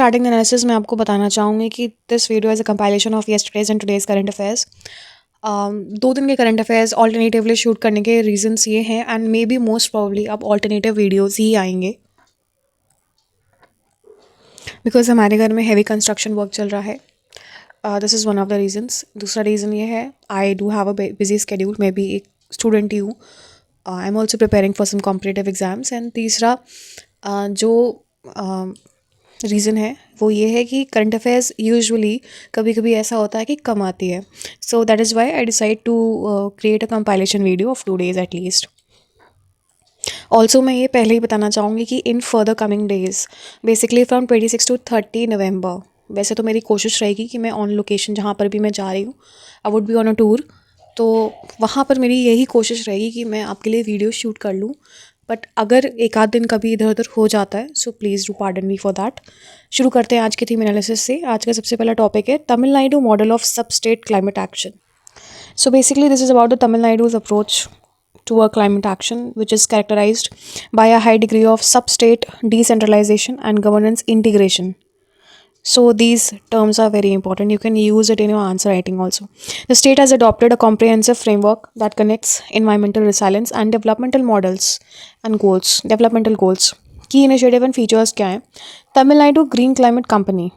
Starting analysis मैं आपको बताना चाहूँगी कि this video is a compilation of yesterday's and today's current affairs. 2 दिन के करंट अफेयर्स ऑल्टरनेटिवली शूट करने के रीजंस ये हैं and may be most probably अब ऑल्टरनेटिव वीडियोस ही आएंगे बिकॉज हमारे घर में हैवी कंस्ट्रक्शन वर्क चल रहा है। This is one of the reasons. दूसरा रीज़न ये है I do have a busy schedule, मैं भी एक स्टूडेंट ही हूँ। I am also preparing for some competitive exams. And तीसरा जो रीज़न है वो ये है कि करंट अफेयर्स यूजुअली कभी कभी ऐसा होता है कि कम आती है। So that is why I decide to create a compilation video of 2 days at least. Also मैं ये पहले ही बताना चाहूँगी कि in further coming days basically from 26 to 30 November, वैसे तो मेरी कोशिश रहेगी कि मैं ऑन लोकेशन जहाँ पर भी मैं जा रही हूँ, I would be on a tour, तो वहाँ पर मेरी यही कोशिश रहेगी कि मैं आपके लिए वीडियो शूट कर लूँ। बट अगर एक आध दिन कभी इधर उधर हो जाता है so please do pardon me for that. शुरू करते हैं आज के थीम एनालिसिस से। आज का सबसे पहला टॉपिक है तमिलनाडु मॉडल ऑफ सब state climate action. So basically, this is about the Tamil Nadu's approach toward climate action, which is characterized by a high degree of sub-state decentralization and governance integration. So these terms are very important. You can use it in your answer writing also. The state has adopted a comprehensive framework that connects environmental resilience and developmental models and goals. Developmental goals. Key initiative and features क्या हैं? Tamil Nadu Green Climate Company,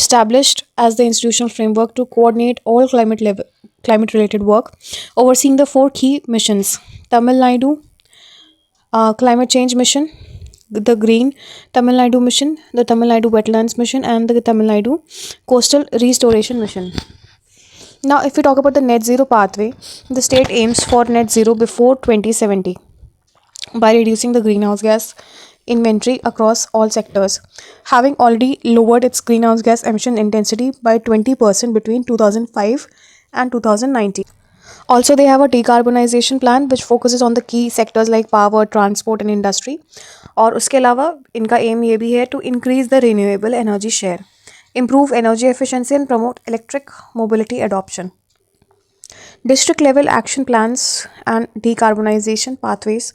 established as the institutional framework to coordinate all climate related work, overseeing the 4 key missions: Tamil Nadu Climate Change Mission, the Green Tamil Nadu Mission, the Tamil Nadu Wetlands Mission, and the Tamil Nadu Coastal Restoration Mission. Now, if we talk about the net zero pathway, the state aims for net zero before 2070 by reducing the greenhouse gas inventory across all sectors, having already lowered its greenhouse gas emission intensity by 20% between 2005 and 2019. Also, they have a decarbonization plan which focuses on the key sectors like power, transport and industry. और उसके अलावा इनका M ये भी है to increase the renewable energy share, improve energy efficiency and promote electric mobility adoption. District level action plans and decarbonization pathways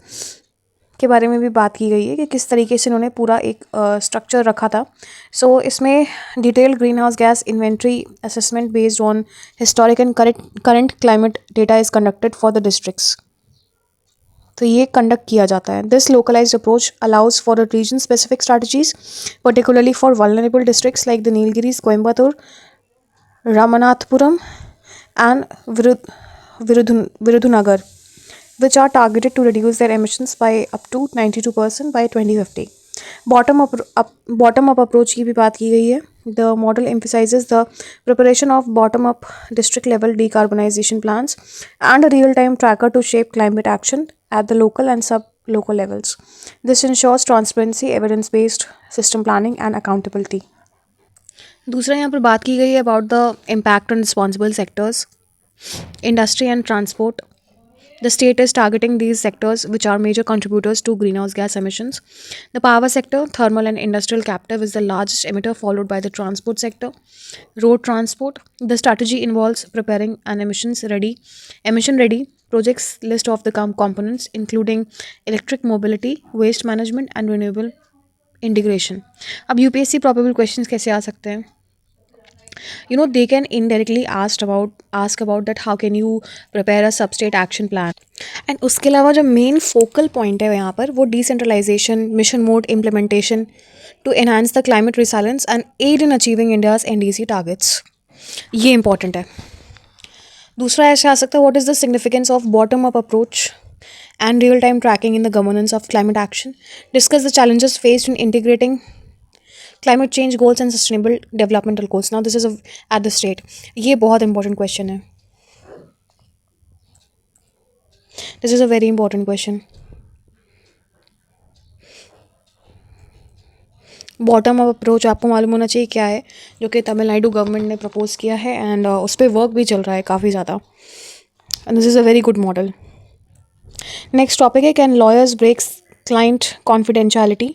के बारे में भी बात की गई है कि किस तरीके से उन्होंने पूरा एक स्ट्रक्चर रखा था। सो इसमें detailed greenhouse gas inventory assessment based on historic and current climate data is conducted for the districts. तो ये कंडक्ट किया जाता है। This localised approach allows for region specific strategies, particularly for vulnerable districts like the Nilgiris, Coimbatore, Ramanathapuram and Virudhunagar, which are targeted to reduce their emissions by up to 92% by 2050. Bottom up approach की भी बात की गई है. The model emphasizes the preparation of bottom up district level decarbonization plans and a real time tracker to shape climate action at the local and sub local levels. This ensures transparency, evidence based system planning and accountability. दूसरा यहाँ पर बात की गई है about the impact on responsible sectors, industry and transport. The state is targeting these sectors which are major contributors to greenhouse gas emissions. The power sector, thermal and industrial captive, is the largest emitter, followed by the transport sector. Road transport. The strategy involves preparing an emission ready projects list of the components including electric mobility, waste management and renewable integration. अब UPSC probable questions कैसे आ सकते हैं? They can indirectly ask about that how can you prepare a substate action plan. And उसके अलावा जो main focal point है यहाँ पर वो decentralisation, mission mode implementation to enhance the climate resilience and aid in achieving India's NDC targets, ये important है। दूसरा ऐसे आ सकता है what is the significance of bottom up approach and real-time tracking in the governance of climate action. Discuss the challenges faced in integrating climate change goals and sustainable developmental goals. Now this is at the state. ये बहुत important question है. This is a very important question. Bottom up approach आपको मालूम होना चाहिए क्या है, जो कि तमिलनाडु गवर्नमेंट ने प्रपोज किया है एंड उस पर वर्क भी चल रहा है काफ़ी ज़्यादा. And this is a very good model. Next topic है can lawyers breaks client confidentiality.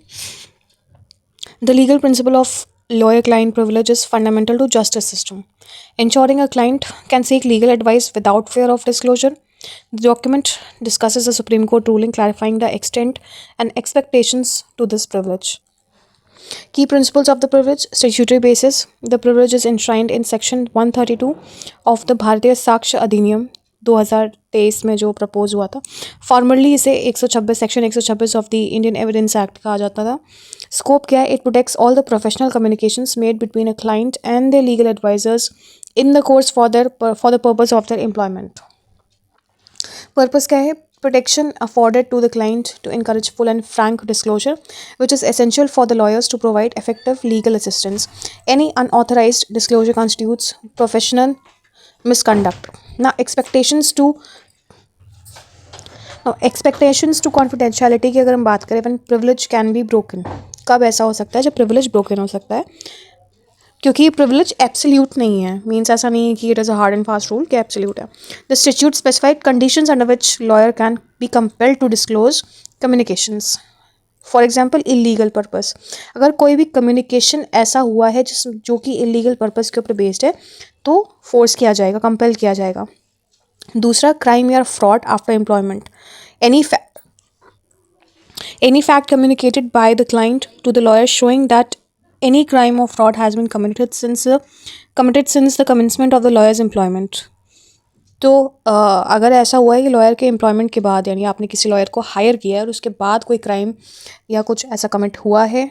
The legal principle of lawyer client privilege is fundamental to justice system, ensuring a client can seek legal advice without fear of disclosure. The document discusses a Supreme Court ruling clarifying the extent and expectations to this privilege. Key principles of the privilege: statutory basis. The privilege is enshrined in section 132 of the भारतीय साक्ष्य अधिनियम 2023 में जो propose हुआ था. Formerly इसे 126 section 126 of the Indian evidence act कहा जाता था. स्कोप क्या है? It protects all the professional communications made between a client and their legal advisers in the course for the purpose of their employment. Purpose क्या है? Protection afforded to the client to encourage full and frank disclosure, which is essential for the lawyers to provide effective legal assistance. Any unauthorized disclosure constitutes professional misconduct. Now, expectations to confidentiality की अगर हम बात करें, when privilege can be broken, कब ऐसा हो सकता है जब privilege broken हो सकता है? क्योंकि प्रिविलेज एब्सोल्यूट नहीं है. मीन्स ऐसा नहीं है कि it is a hard and fast rule कि एब्सोल्यूट है. The statute specified conditions under which lawyer can be compelled to disclose communications. For example, illegal purpose. अगर कोई भी कम्युनिकेशन ऐसा हुआ है जो कि इलीगल पर्पस के ऊपर बेस्ड है तो फोर्स किया जाएगा, कंपेल किया जाएगा. दूसरा, क्राइम या fraud after employment. Any fact communicated by the client to the lawyer showing that any crime or fraud has been committed since the commencement of the lawyer's employment. तो अगर ऐसा हुआ है कि लॉयर के एम्प्लॉयमेंट के बाद, यानी आपने किसी लॉयर को हायर किया है और उसके बाद कोई क्राइम या कुछ ऐसा कमिट हुआ है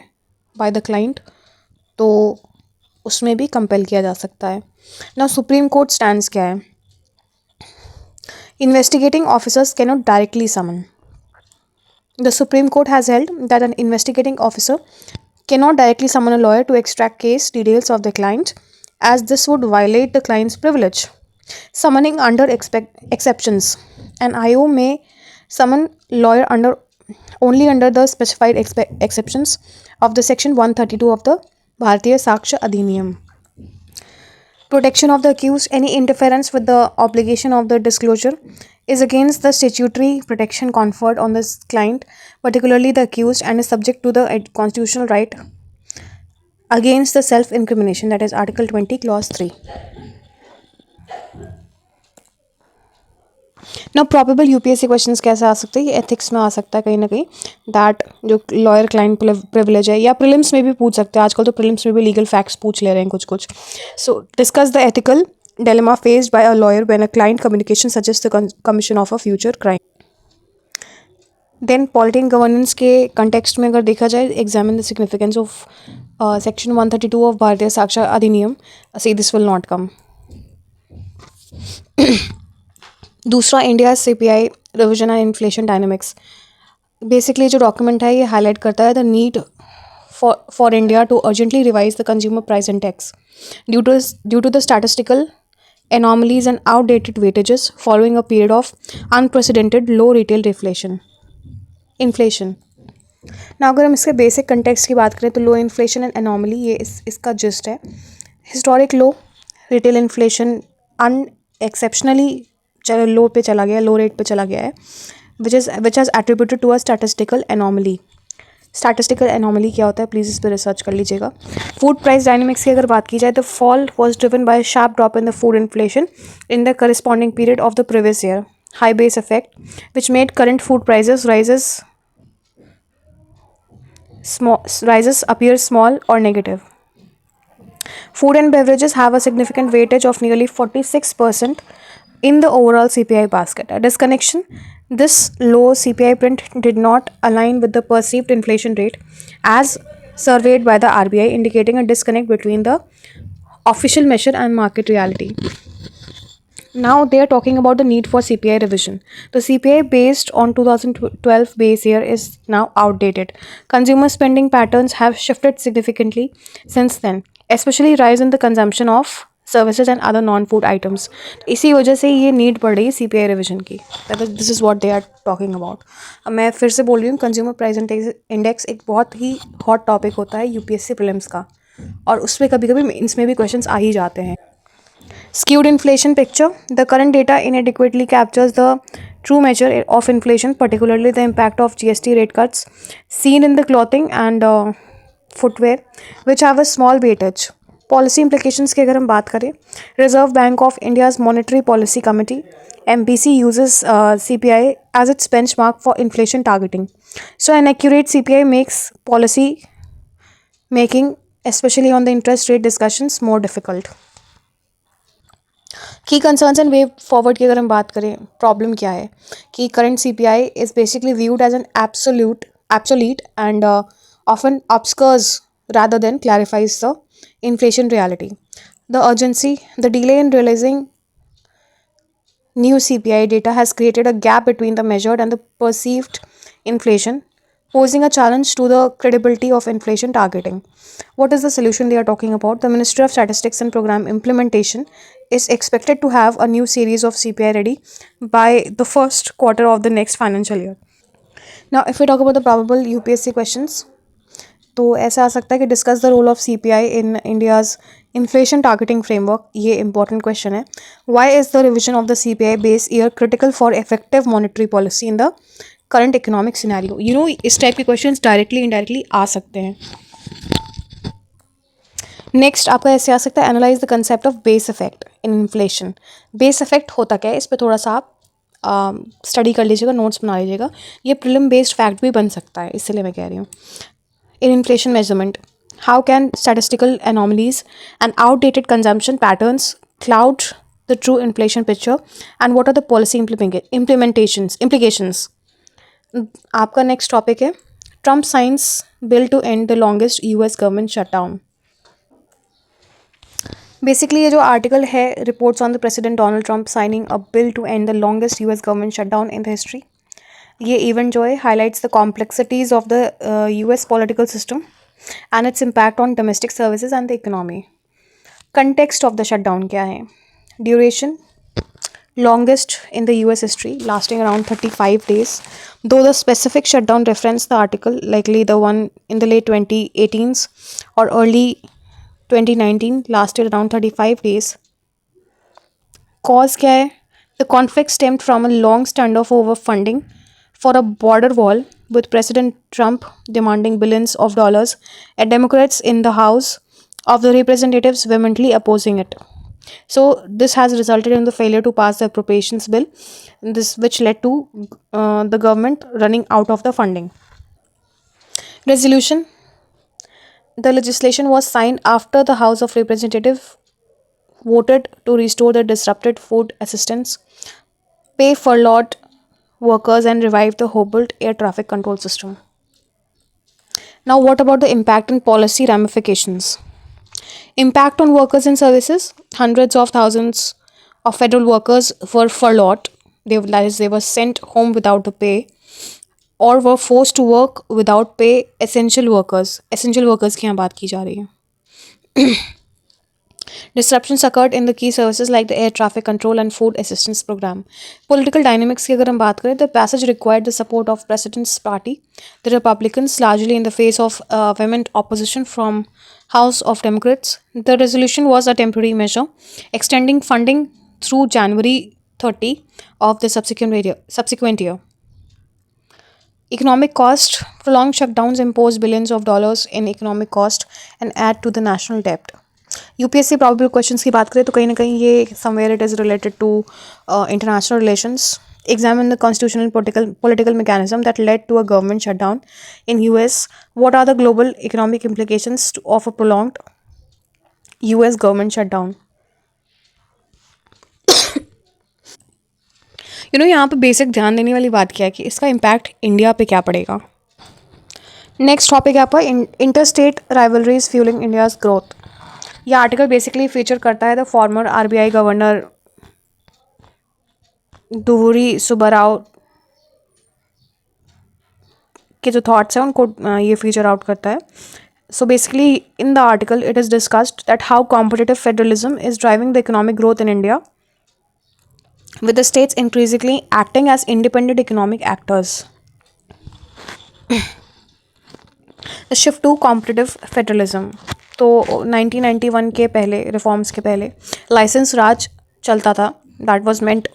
बाय द क्लाइंट, तो उसमें भी कंपेल किया जा सकता है. ना सुप्रीम कोर्ट स्टैंड्स क्या है? Investigating officers can not directly summon. The Supreme Court has held that an investigating officer cannot directly summon a lawyer to extract case details of the client, as this would violate the client's privilege. Summoning under exceptions. An IO may summon lawyer only under the specified exceptions of the section 132 of the Bharatiya Sakshya Adhiniyam. Protection of the accused. Any interference with the obligation of the disclosure is against the statutory protection conferred on the client, particularly the accused, and is subject to the constitutional right against the self-incrimination, that is Article 20, Clause 3. Now, probable UPSC questions कैसे आ सकते हैं? ये ethics में आ सकता है कहीं ना कहीं, दैट जो लॉयर क्लाइंट प्रिविलेज है, या प्रीलिम्स में भी पूछ सकते हैं. आजकल तो प्रीलिम्स में भी लीगल फैक्ट्स पूछ ले रहे हैं कुछ कुछ. सो discuss the ethical dilemma faced by a lawyer when a client communication suggests the commission of a future crime. Then polity and governance के context में अगर देखा जाए, examine the significance of section 132 of भारतीय साक्ष्य अधिनियम. See, this will not come. दूसरा, India CPI revision and inflation dynamics. Basically जो डॉक्यूमेंट है ये हाईलाइट करता है the need for India to urgently revise the consumer price index due to the statistical anomalies and outdated weightages following a period of unprecedented low retail inflation. Now अगर हम इसके basic context की बात करें तो लो inflation and anomaly, ये इसका gist है. Historic low retail inflation unexceptionally low पे चला गया, लो रेट पे चला गया है, which has attributed to a statistical anomaly. Statistical anomaly क्या होता है, प्लीज़ इस पर रिसर्च कर लीजिएगा. फूड प्राइस डायनेमिक्स की अगर बात की जाए तो fall was driven by sharp drop in the food inflation in the corresponding period of the previous year, high base effect which made current food prices rises appear small or negative. Food and beverages have a significant weightage of nearly 46% in the overall CPI basket. A disconnection, this low CPI print did not align with the perceived inflation rate as surveyed by the RBI, indicating a disconnect between the official measure and market reality. Now they are talking about the need for CPI revision. The CPI based on 2012 base year is now outdated. Consumer spending patterns have shifted significantly since then, especially rise in the consumption of services and other non-food items. इसी वजह से ये need पड़ रही है CPI revision की. This is what they are talking about. अब मैं फिर से बोल रही हूँ, कंज्यूमर प्राइस इंडेक्स एक बहुत ही हॉट टॉपिक होता है UPSC प्रीलिम्स का, और उसमें कभी कभी इसमें भी क्वेश्चंस आ ही जाते हैं. Skewed inflation picture. The current data inadequately captures the true measure of inflation, particularly the impact of GST rate cuts seen in the clothing and footwear, which have a small weightage. Policy implications की अगर हम बात करें, Reserve Bank of India's Monetary Policy Committee MPC uses CPI as its benchmark for inflation targeting. So an accurate CPI makes policy making especially on the interest rate discussions more difficult. की concerns and way forward की अगर हम बात करें, problem क्या है कि current CPI is basically viewed as an obsolete and often obscures rather than clarifies the inflation reality. The urgency, the delay in realizing new CPI data has created a gap between the measured and the perceived inflation, posing a challenge to the credibility of inflation targeting. What is the solution they are talking about? The Ministry of Statistics and Program Implementation is expected to have a new series of CPI ready by the first quarter of the next financial year. Now, if we talk about the probable UPSC questions, तो ऐसा आ सकता है कि discuss the role of CPI in India's inflation targeting framework, ये important question है. Why is the revision of the CPI base year critical for effective monetary policy in the current economic scenario. इस type के question directly indirectly आ सकते हैं. Next आपका ऐसे आ सकता है, analyse the concept of base effect in inflation. Base effect होता क्या है, इस पर थोड़ा सा आप स्टडी कर लीजिएगा, नोट्स बना लीजिएगा. ये प्रिलिम बेस्ड फैक्ट भी बन सकता है, इसलिए मैं कह रही हूँ. In inflation measurement, how can statistical anomalies and outdated consumption patterns cloud the true inflation picture, and what are the policy implications? आपका next topic है, Trump signs bill to end the longest US government shutdown. Basically ये जो article है, reports on the president Donald Trump signing a bill to end the longest US government shutdown in the history. ये event जो है highlights the complexities of the US political system and its impact on domestic services and the economy. Context of the shutdown क्या है? Duration longest in the US history, lasting around 35 days, though the specific shutdown referenced the article, likely the one in the late 2018s or early 2019, lasted around 35 days. Cause क्या है? The conflict stemmed from a long standoff over funding for a border wall, with President Trump demanding billions of dollars and Democrats in the House of the Representatives vehemently opposing it. So this has resulted in the failure to pass the appropriations bill, which led to the government running out of the funding. Resolution. The legislation was signed after the House of Representatives voted to restore the disrupted food assistance, pay furloughed workers, and revive the Hobart air traffic control system. Now, what about the impact and policy ramifications? Impact on workers and services. Hundreds of thousands of federal workers were furloughed. They were sent home without the pay or were forced to work without pay. Essential workers की यहाँ बात की जा रही है. Disruptions occurred in the key services like the air traffic control and food assistance program. Political dynamics की अगर हम बात करें, the passage required the support of President's party, the Republicans, largely in the face of vehement opposition from House of Democrats. The resolution was a temporary measure, extending funding through January 30 of the subsequent year. Economic cost. Prolonged shutdowns impose billions of dollars in economic cost and add to the national debt. UPSC probable questions की बात करें तो कहीं ना कहीं ये somewhere it is related to international relations. Examine the constitutional political mechanism that led to a government shutdown in US. What are the global economic implications of a prolonged US government shutdown? यहाँ पे basic ध्यान देने वाली बात क्या है कि इसका इम्पैक्ट इंडिया पे क्या पड़ेगा. नेक्स्ट टॉपिक है आपका interstate rivalries fuelling India's growth. यह आर्टिकल बेसिकली फीचर करता है the former RBI governor Duvvuri Subbarao के जो थॉट्स हैं उनको ये फीचर आउट करता है. So basically in the article it is discussed that how competitive federalism is driving the economic growth in India, with the states increasingly acting as independent economic actors. The shift to competitive federalism. तो 1991 के पहले reforms के पहले licence Raj चलता था. That was meant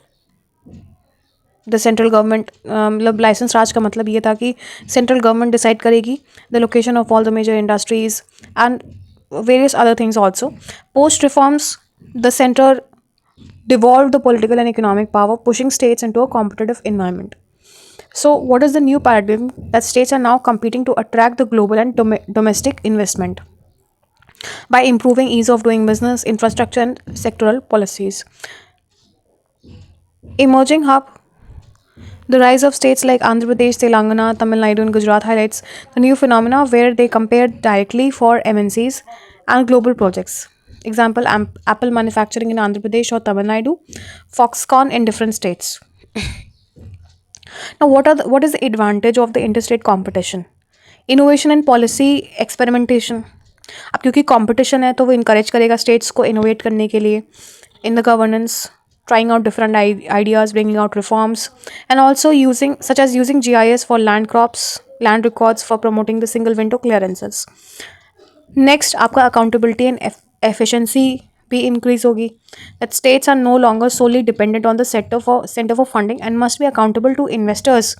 the central government, मतलब licence Raj का मतलब ये था कि सेंट्रल गवर्नमेंट डिसाइड करेगी the location of all the major industries and various other things also. Post reforms the centre devolved the political and economic power, pushing states into a competitive environment. So, what is the new paradigm that states are now competing to attract the global and domestic investment by improving ease of doing business, infrastructure, and sectoral policies? Emerging hub. The rise of states like Andhra Pradesh, Telangana, Tamil Nadu, and Gujarat highlights the new phenomena where they compare directly for MNCs and global projects. Example: Apple manufacturing in Andhra Pradesh or Tamil Nadu, Foxconn in different states. Now, what is the advantage of the interstate competition? Innovation and policy experimentation. अब क्योंकि competition है तो वो encourage करेगा states को innovate करने के लिए in the governance, trying out different ideas, bringing out reforms, and also using such as using GIS for land crops, land records for promoting the single window clearances. Next, आपका accountability and efficiency भी increase होगी. That states are no longer solely dependent on the center for funding and must be accountable to investors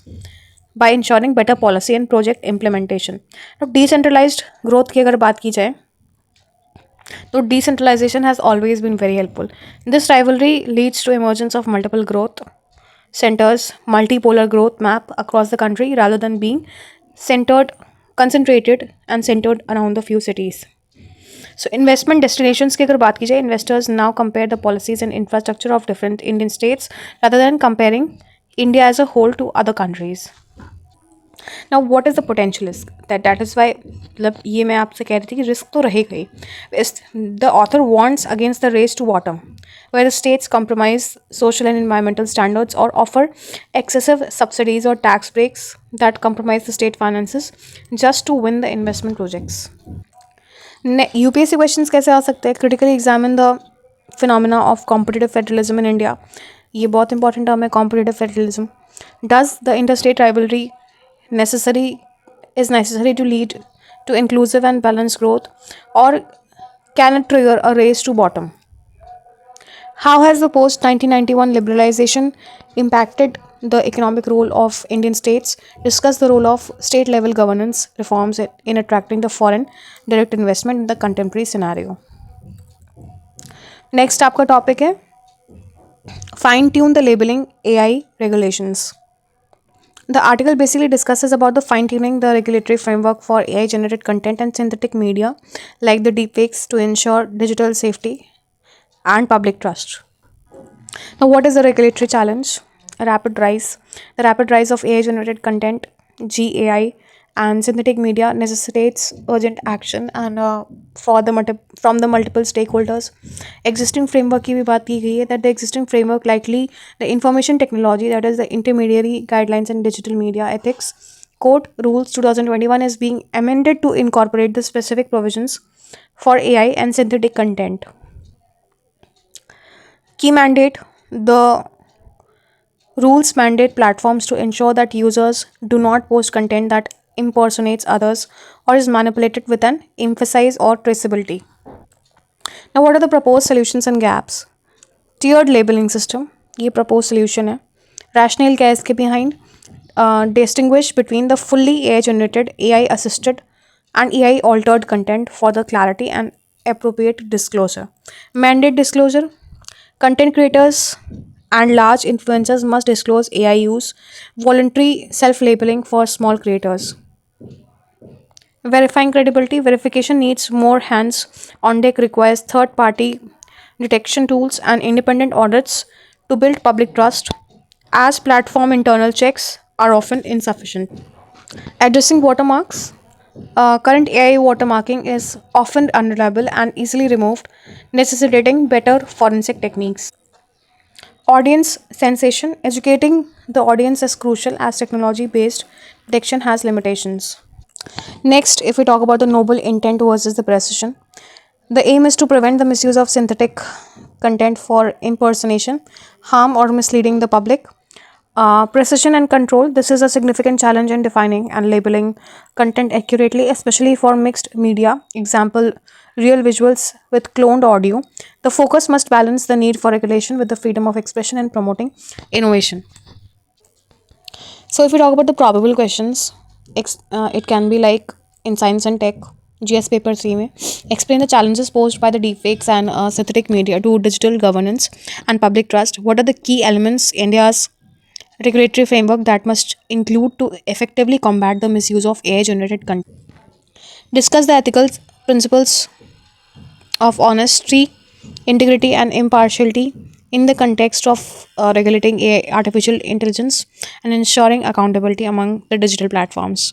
by ensuring better policy and project implementation. Now, decentralized growth की अगर बात की जाए तो decentralization has always been very helpful. This rivalry leads to emergence of multiple growth centers, multipolar growth map across the country rather than being centered, concentrated and centered around the few cities. So investment destinations की अगर बात की जाए, investors now compare the policies and infrastructure of different Indian states rather than comparing India as a whole to other countries. Now what is the potential risk? That is why मतलब ये मैं आपसे कह रही थी कि रिस्क तो रहेगा ही. The author warns against the race to bottom, where the states compromise social and environmental standards or offer excessive subsidies or tax breaks that compromise the state finances just to win the investment projects. UPSC questions कैसे आ सकते हैं? Critically examine the phenomena of competitive federalism in India. ये बहुत important term है, competitive federalism. Does the interstate rivalry necessary necessary to lead to inclusive and balanced growth, or can it trigger a race to bottom? How has the post 1991 liberalization impacted the economic role of Indian states? Discuss the role of state level governance reforms in attracting the foreign direct investment in the contemporary scenario. Next आपका topic है fine tune the labeling AI regulations. The article basically discusses about the fine-tuning the regulatory framework for AI-generated content and synthetic media like the deepfakes to ensure digital safety and public trust. Now, what is the regulatory challenge? Rapid rise. The rapid rise of AI-generated content, GAI, and synthetic media necessitates urgent action and from the multiple stakeholders. Existing framework की भी बात की गई है that the existing framework likely the information technology, that is the intermediary guidelines and digital media ethics code rules 2021 is being amended to incorporate the specific provisions for AI and synthetic content. Key mandate: the rules mandate platforms to ensure that users do not post content that impersonates others or is manipulated with an emphasis or traceability. Now, what are the proposed solutions and gaps? Tiered labeling system, ये proposed solution है. Rationale क्या है इसके behind? Distinguish between the fully AI generated, AI assisted and AI altered content for the clarity and appropriate disclosure. Mandate disclosure: content creators and large influencers must disclose AI use. Voluntary self-labeling for small creators. Verifying credibility: verification needs more hands on deck, requires third party detection tools and independent audits to build public trust, as platform internal checks are often insufficient. Addressing watermarks: current AI watermarking is often unreliable and easily removed, necessitating better forensic techniques. Audience sensation: educating the audience is crucial as technology based detection has limitations. Next, if we talk about the noble intent versus the precision, the aim is to prevent the misuse of synthetic content for impersonation, harm, or misleading the public. Precision and control: this is a significant challenge in defining and labeling content accurately, especially for mixed media. Example: real visuals with cloned audio. The focus must balance the need for regulation with the freedom of expression and promoting innovation. So, if we talk about the probable questions, it can be like in science and tech, GS paper 3 में explain the challenges posed by the deepfakes and synthetic media to digital governance and public trust. What are the key elements India's regulatory framework that must include to effectively combat the misuse of AI generated content. Discuss the ethical principles of honesty, integrity, and impartiality in the context of regulating AI, artificial intelligence, and ensuring accountability among the digital platforms.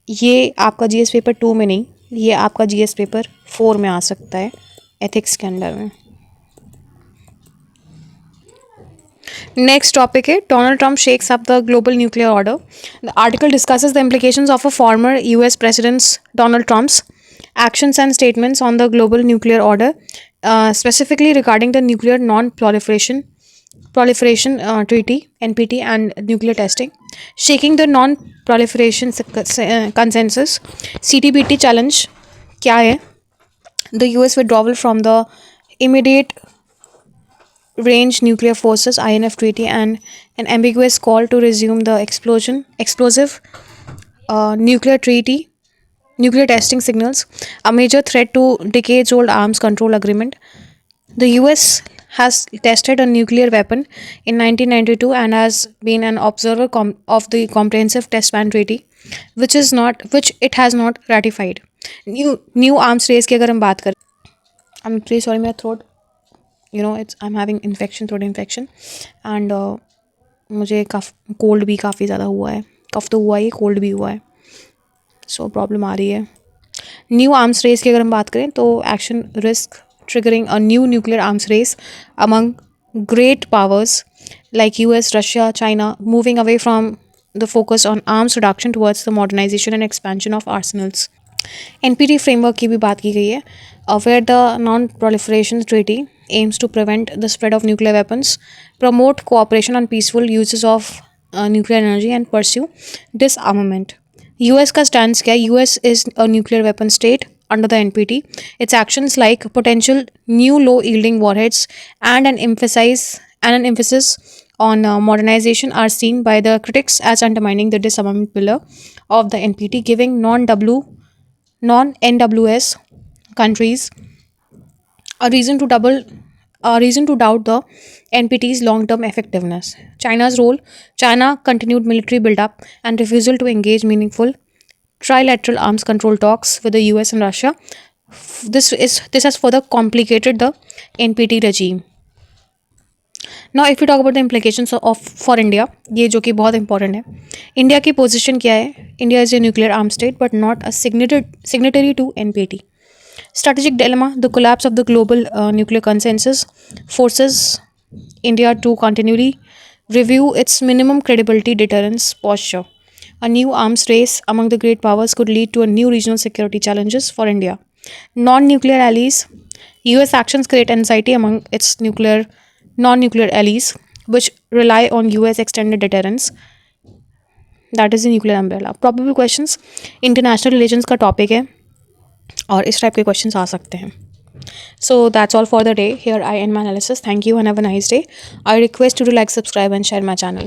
ये आपका GS paper 2 में नहीं, ये आपका GS paper 4 में आ सकता है ethics के अंडर में. Next topic है Donald Trump shakes up the global nuclear order. The article discusses the implications of a former US President Donald Trump's actions and statements on the global nuclear order, specifically regarding the nuclear non-proliferation treaty (NPT) and nuclear testing, shaking the non-proliferation consensus. CTBT challenge क्या है? The US withdrawal from the immediate range nuclear forces INF treaty and an ambiguous call to resume the explosive nuclear testing signals a major threat to decades old arms control agreement. The US has tested a nuclear weapon in 1992 and has been an observer of the comprehensive test ban treaty, which it has not ratified. New arms race की अगर हम बात करें, I'm really sorry, my throat, I'm having throat infection, and मुझे cold भी काफ़ी ज़्यादा हुआ है. कफ तो हुआ ही, कोल्ड भी हुआ है, सो प्रॉब्लम आ रही है. न्यू आर्म्स रेस की अगर हम बात करें तो action risk triggering a new nuclear arms race among great powers like US, Russia, China, moving away from the focus on arms reduction towards the modernization and expansion of arsenals. NPT framework की भी बात की गई है, where the non-proliferation treaty aims to prevent the spread of nuclear weapons, promote cooperation on peaceful uses of nuclear energy, and pursue disarmament. US का stance क्या है? US is a nuclear weapon state under the NPT. Its actions like potential new low-yielding warheads and an emphasis on modernization are seen by the critics as undermining the disarmament pillar of the NPT, giving non-NWS countries a reason to doubt the NPT's long-term effectiveness. China's role: China continued military buildup and refusal to engage meaningful trilateral arms control talks with the US and Russia. This has further complicated the NPT regime. Now, if we talk about the implications of for India, ये जो कि बहुत important है. India की position क्या है? India is a nuclear armed state but not a signatory to NPT. Strategic dilemma: the collapse of the global nuclear consensus forces India to continually review its minimum credibility deterrence posture. A new arms race among the great powers could lead to a new regional security challenges for India. Non-nuclear allies: US actions create anxiety among its non-nuclear allies, which rely on US extended deterrence. That is the nuclear umbrella. Probable questions: international relations का topic है और इस type के questions आ सकते हैं. So that's all for the day. Here I end my analysis. Thank you and have a nice day. I request you to like, subscribe and share my channel.